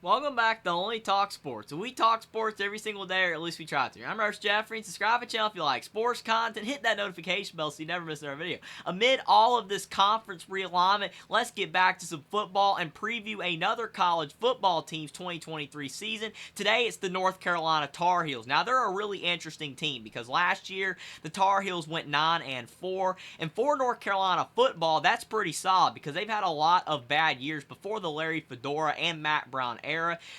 Welcome back to Only Talk Sports. We talk sports every single day, or at least we try to. I'm Russ Jeffrey. Subscribe to the channel if you like sports content. Hit that notification bell so you never miss another video. Amid all of this conference realignment, let's get back to some football and preview another college football team's 2023 season. Today, it's the North Carolina Tar Heels. Now, they're a really interesting team because last year, the Tar Heels went 9-4. And for North Carolina football, that's pretty solid because they've had a lot of bad years before the Larry Fedora and Mack Brown era.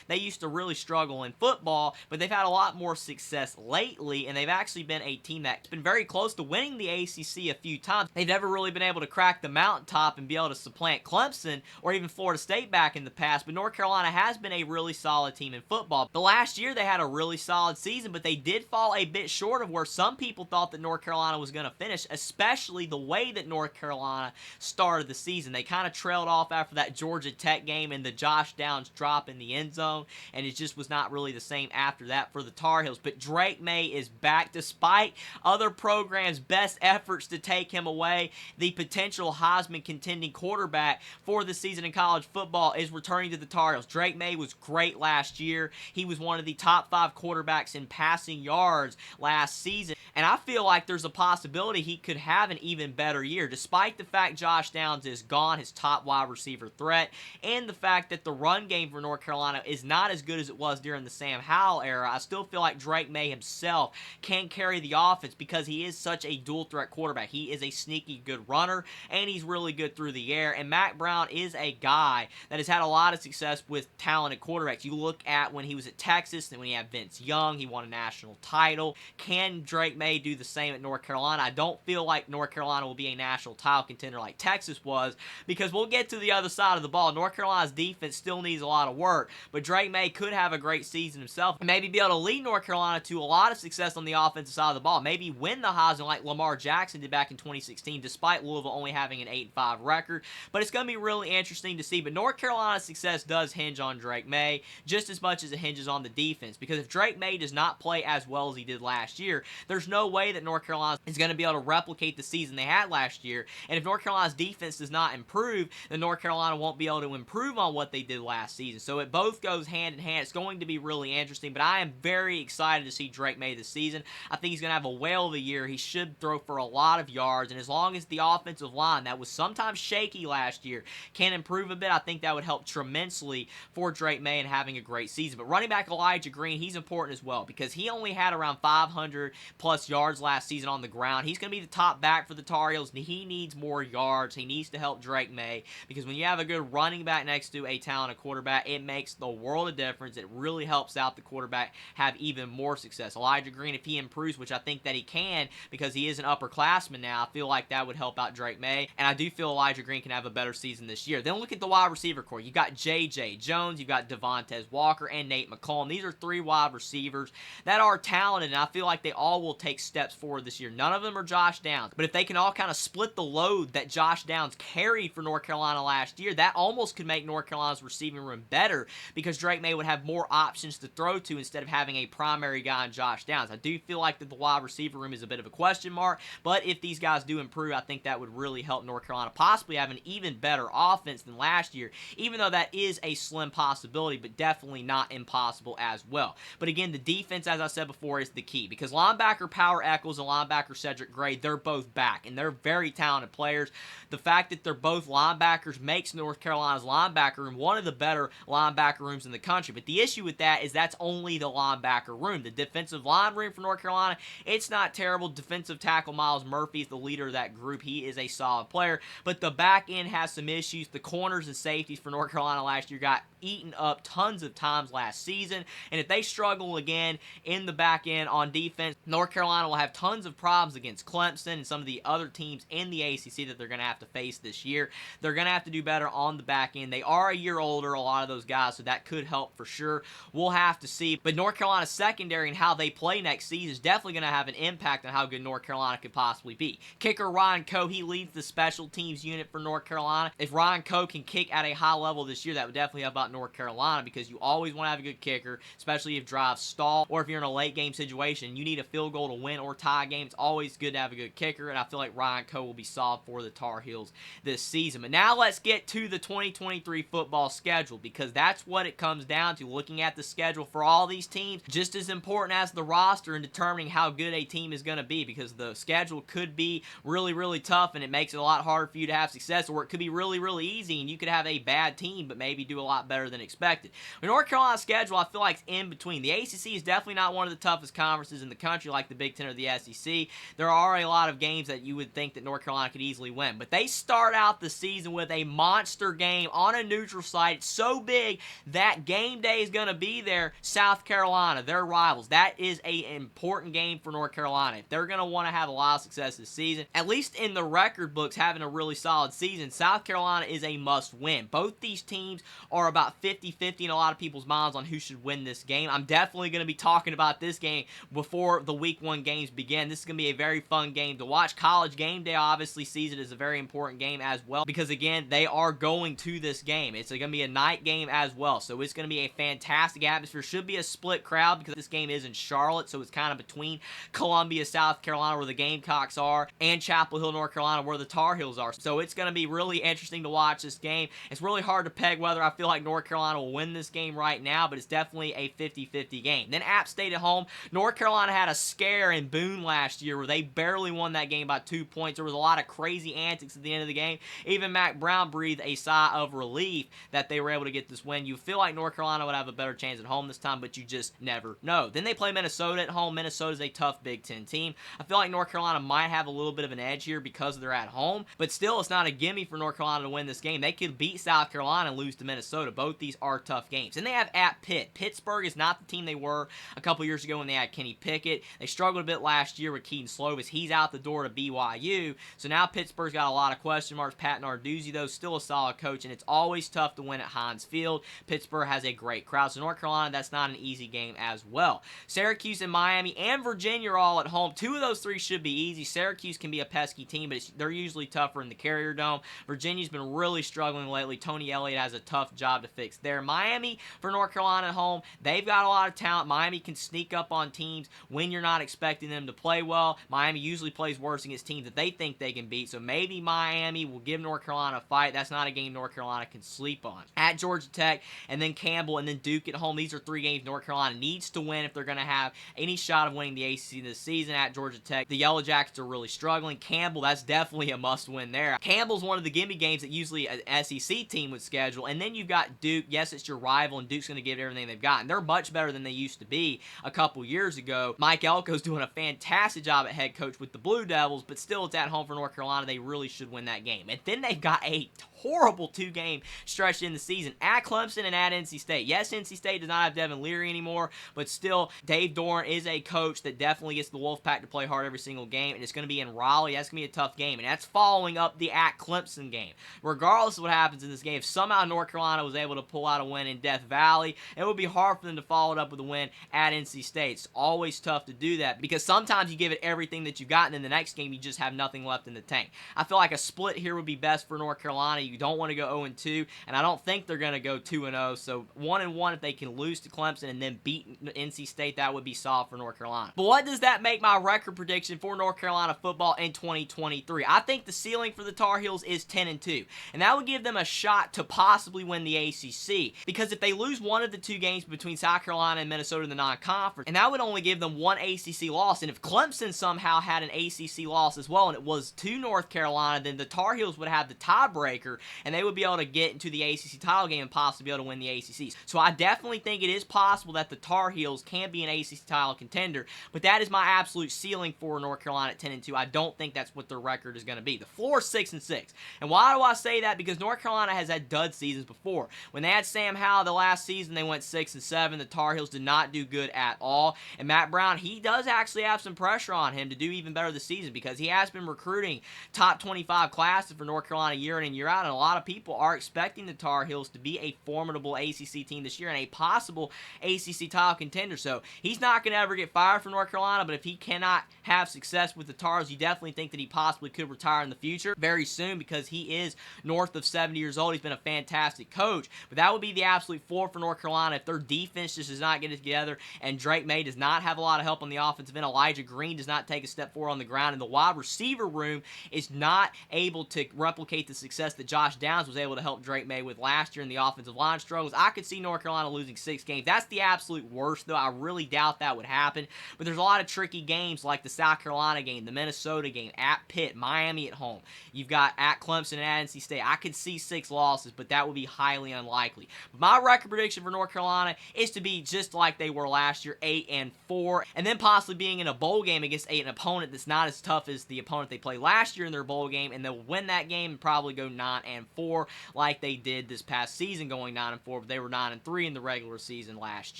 They used to really struggle in football, but they've had a lot more success lately, and they've actually been a team that's been very close to winning the ACC a few times. They've never really been able to crack the mountaintop and be able to supplant Clemson or even Florida State back in the past, but North Carolina has been a really solid team in football. The last year, they had a really solid season, but they did fall a bit short of where some people thought that North Carolina was going to finish, especially the way that North Carolina started the season. They kind of trailed off after that Georgia Tech game and the Josh Downs drop in the end zone, and it just was not really the same after that for the Tar Heels. But Drake Maye is back despite other programs' best efforts to take him away. The potential Heisman contending quarterback for the season in college football is returning to the Tar Heels. Drake Maye was great last year. He was one of the top 5 quarterbacks in passing yards last season, and I feel like there's a possibility he could have an even better year, despite the fact Josh Downs is gone, his top wide receiver threat, and the fact that the run game for North Carolina is not as good as it was during the Sam Howell era. I still feel like Drake Maye himself can carry the offense because he is such a dual threat quarterback. He is a sneaky good runner, and he's really good through the air, and Mack Brown is a guy that has had a lot of success with talented quarterbacks. You look at when he was at Texas and when he had Vince Young, he won a national title. Can Drake Maye do the same at North Carolina? I don't feel like North Carolina will be a national title contender like Texas was, because we'll get to the other side of the ball. North Carolina's defense still needs a lot of work, but Drake Maye could have a great season himself and maybe be able to lead North Carolina to a lot of success on the offensive side of the ball. Maybe win the Heisman like Lamar Jackson did back in 2016, despite Louisville only having an 8-5 record. But it's going to be really interesting to see. But North Carolina's success does hinge on Drake Maye just as much as it hinges on the defense, because if Drake Maye does not play as well as he did last year, there's no way that North Carolina is going to be able to replicate the season they had last year. And if North Carolina's defense does not improve, then North Carolina won't be able to improve on what they did last season. So it both goes hand in hand. It's going to be really interesting, but I am very excited to see Drake Maye this season. I think he's going to have a whale of a year. He should throw for a lot of yards, and as long as the offensive line, that was sometimes shaky last year, can improve a bit, I think that would help tremendously for Drake Maye and having a great season. But running back Elijah Green, he's important as well, because he only had around 500 plus yards last season on the ground. He's going to be the top back for the Tar Heels, and he needs more yards. He needs to help Drake Maye, because when you have a good running back next to a talented quarterback, it makes the world of difference. It really helps out the quarterback have even more success. Elijah Green, if he improves, which I think that he can because he is an upperclassman now, I feel like that would help out Drake Maye, and I do feel Elijah Green can have a better season this year. Then look at the wide receiver core. You got J.J. Jones, you've got Devontae Walker, and Nate McCollum. These are 3 wide receivers that are talented, and I feel like they all will take steps forward this year. None of them are Josh Downs, but if they can all kind of split the load that Josh Downs carried for North Carolina last year, that almost could make North Carolina's receiving room better, because Drake Maye would have more options to throw to instead of having a primary guy in Josh Downs. I do feel like that the wide receiver room is a bit of a question mark, but if these guys do improve, I think that would really help North Carolina possibly have an even better offense than last year, even though that is a slim possibility, but definitely not impossible as well. But again, the defense, as I said before, is the key, because linebacker Power Echols and linebacker Cedric Gray, they're both back, and they're very talented players. The fact that they're both linebackers makes North Carolina's linebacker room one of the better linebacker rooms in the country, but the issue with that is that's only the linebacker room. The defensive line room for North Carolina, it's not terrible. Defensive tackle Myles Murphy is the leader of that group. He is a solid player, but the back end has some issues. The corners and safeties for North Carolina last year got eaten up tons of times last season, and if they struggle again in the back end on defense, North Carolina will have tons of problems against Clemson and some of the other teams in the ACC that they're going to have to face this year. They're going to have to do better on the back end. They are a year older, a lot of those guys, so that could help for sure. We'll have to see, but North Carolina's secondary and how they play next season is definitely going to have an impact on how good North Carolina could possibly be. Kicker Ryan Coe, he leads the special teams unit for North Carolina. If Ryan Coe can kick at a high level this year, that would definitely help out North Carolina, because you always want to have a good kicker, especially if drives stall or if you're in a late game situation. You need a field goal to win or tie a game. It's always good to have a good kicker, and I feel like Ryan Coe will be solid for the Tar Heels this season. But now let's get to the 2023 football schedule, because that's that's what it comes down to, looking at the schedule for all these teams, just as important as the roster in determining how good a team is going to be, because the schedule could be really, really tough and it makes it a lot harder for you to have success, or it could be really, really easy and you could have a bad team but maybe do a lot better than expected. With North Carolina's schedule, I feel like it's in between. The ACC is definitely not one of the toughest conferences in the country like the Big Ten or the SEC. There are a lot of games that you would think that North Carolina could easily win, but they start out the season with a monster game on a neutral site. It's so big that game day is going to be there. South Carolina, their rivals. That is an important game for North Carolina. If they're going to want to have a lot of success this season, at least in the record books, having a really solid season, South Carolina is a must-win. Both these teams are about 50-50 in a lot of people's minds on who should win this game. I'm definitely going to be talking about this game before the Week 1 games begin. This is going to be a very fun game to watch. College game day obviously sees it as a very important game as well, because again, they are going to this game. It's going to be a night game as well, so it's going to be a fantastic atmosphere. Should be a split crowd because this game is in Charlotte, so it's kind of between Columbia, South Carolina, where the Gamecocks are, and Chapel Hill, North Carolina, where the Tar Heels are. So it's going to be really interesting to watch this game. It's really hard to peg whether I feel like North Carolina will win this game right now, but it's definitely a 50-50 game. Then App State at home. North Carolina had a scare in Boone last year where they barely won that game by 2 points. There was a lot of crazy antics at the end of the game. Even Mack Brown breathed a sigh of relief that they were able to get this win. You feel like North Carolina would have a better chance at home this time, but you just never know. Then they play Minnesota at home. Minnesota's a tough Big Ten team. I feel like North Carolina might have a little bit of an edge here because they're at home, but still, it's not a gimme for North Carolina to win this game. They could beat South Carolina and lose to Minnesota. Both these are tough games. And they have at Pitt. Pittsburgh is not the team they were a couple years ago when they had Kenny Pickett. They struggled a bit last year with Keaton Slovis. He's out the door to BYU, so now Pittsburgh's got a lot of question marks. Pat Narduzzi, though, still a solid coach, and it's always tough to win at Heinz Field. Pittsburgh has a great crowd, so North Carolina, that's not an easy game as well. Syracuse and Miami and Virginia are all at home. Two of those three should be easy. Syracuse can be a pesky team, but they're usually tougher in the Carrier Dome. Virginia's been really struggling lately. Tony Elliott has a tough job to fix there. Miami for North Carolina at home, they've got a lot of talent. Miami can sneak up on teams when you're not expecting them to play well. Miami usually plays worse against teams that they think they can beat, so maybe Miami will give North Carolina a fight. That's not a game North Carolina can sleep on. At Georgia Tech, and then Campbell, and then Duke at home. These are three games North Carolina needs to win if they're going to have any shot of winning the ACC this season. At Georgia Tech, the Yellow Jackets are really struggling. Campbell, that's definitely a must-win there. Campbell's one of the gimme games that usually an SEC team would schedule, and then you've got Duke. Yes, it's your rival, and Duke's going to give it everything they've got, and they're much better than they used to be a couple years ago. Mike Elko's doing a fantastic job at head coach with the Blue Devils, but still, it's at home for North Carolina. They really should win that game. And then they've got a horrible two-game stretch in the season at Clemson and at NC State. Yes, NC State does not have Devin Leary anymore, but still, Dave Doran is a coach that definitely gets the Wolfpack to play hard every single game, and it's going to be in Raleigh. That's going to be a tough game, and that's following up the at Clemson game. Regardless of what happens in this game, if somehow North Carolina was able to pull out a win in Death Valley, it would be hard for them to follow it up with a win at NC State. It's always tough to do that because sometimes you give it everything that you've got, and in the next game, you just have nothing left in the tank. I feel like a split here would be best for North Carolina. You don't want to go 0-2, and I don't think they're going to go 2-0, so 1-1 if they can lose to Clemson and then beat NC State, that would be solid for North Carolina. But what does that make my record prediction for North Carolina football in 2023? I think the ceiling for the Tar Heels is 10-2, and that would give them a shot to possibly win the ACC, because if they lose one of the two games between South Carolina and Minnesota in the non-conference, and that would only give them one ACC loss, and if Clemson somehow had an ACC loss as well, and it was to North Carolina, then the Tar Heels would have the tiebreaker, and they would be able to get into the ACC title game and possibly be able to win the ACC. So I definitely think it is possible that the Tar Heels can be an ACC title contender, but that is my absolute ceiling for North Carolina at 10-2. I don't think that's what their record is going to be. The floor is 6-6. And why do I say that? Because North Carolina has had dud seasons before. When they had Sam Howell the last season, they went 6-7. The Tar Heels did not do good at all. And Mack Brown, he does actually have some pressure on him to do even better this season because he has been recruiting top 25 classes for North Carolina year in and year out, and a lot of people are expecting the Tar Heels to be a formidable ACC team this year and a possible ACC title contender. So he's not going to ever get fired from North Carolina, but if he cannot have success with the Tars, you definitely think that he possibly could retire in the future very soon because he is north of 70 years old. He's been a fantastic coach, but that would be the absolute floor for North Carolina if their defense just does not get it together and Drake Maye does not have a lot of help on the offensive end. Elijah Green does not take a step forward on the ground, and the wide receiver room is not able to replicate the success that Josh Downs was able to help Drake Maye with last year in the offensive line. line struggles. I could see North Carolina losing 6 games. That's the absolute worst, though. I really doubt that would happen. But there's a lot of tricky games like the South Carolina game, the Minnesota game, at Pitt, Miami at home. You've got at Clemson and at NC State. I could see 6 losses, but that would be highly unlikely. My record prediction for North Carolina is to be just like they were last year, 8-4, and then possibly being in a bowl game against an opponent that's not as tough as the opponent they played last year in their bowl game, and they'll win that game and probably go 9-4 like they did this past season, going 9-4, but they were 9-3 in the regular season last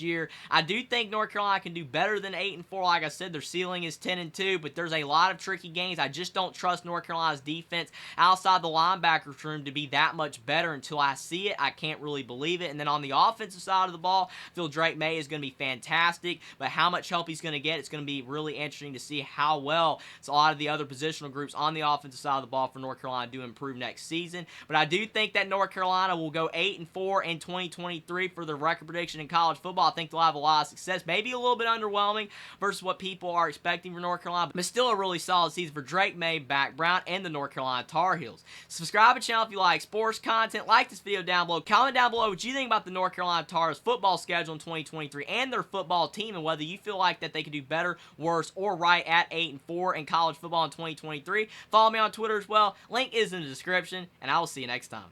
year. I do think North Carolina can do better than 8-4. Like I said, their ceiling is 10-2, but there's a lot of tricky games. I just don't trust North Carolina's defense outside the linebackers room to be that much better until I see it. I can't really believe it. And then on the offensive side of the ball, I feel Drake Maye is going to be fantastic, but how much help he's going to get, it's going to be really interesting to see how well a lot of the other positional groups on the offensive side of the ball for North Carolina do improve next season. But I do think that North Carolina will go 8-4 in 2023 for their record prediction in college football. I think they'll have a lot of success, maybe a little bit underwhelming versus what people are expecting for North Carolina, but still a really solid season for Drake Maye, Mack Brown, and the North Carolina Tar Heels. Subscribe to the channel if you like sports content. Like this video down below. Comment down below what you think about the North Carolina Tar Heels football schedule in 2023 and their football team, and whether you feel like that they could do better, worse, or right at 8-4 in college football in 2023. Follow me on Twitter as well. Link is in the description, and I will see you next time.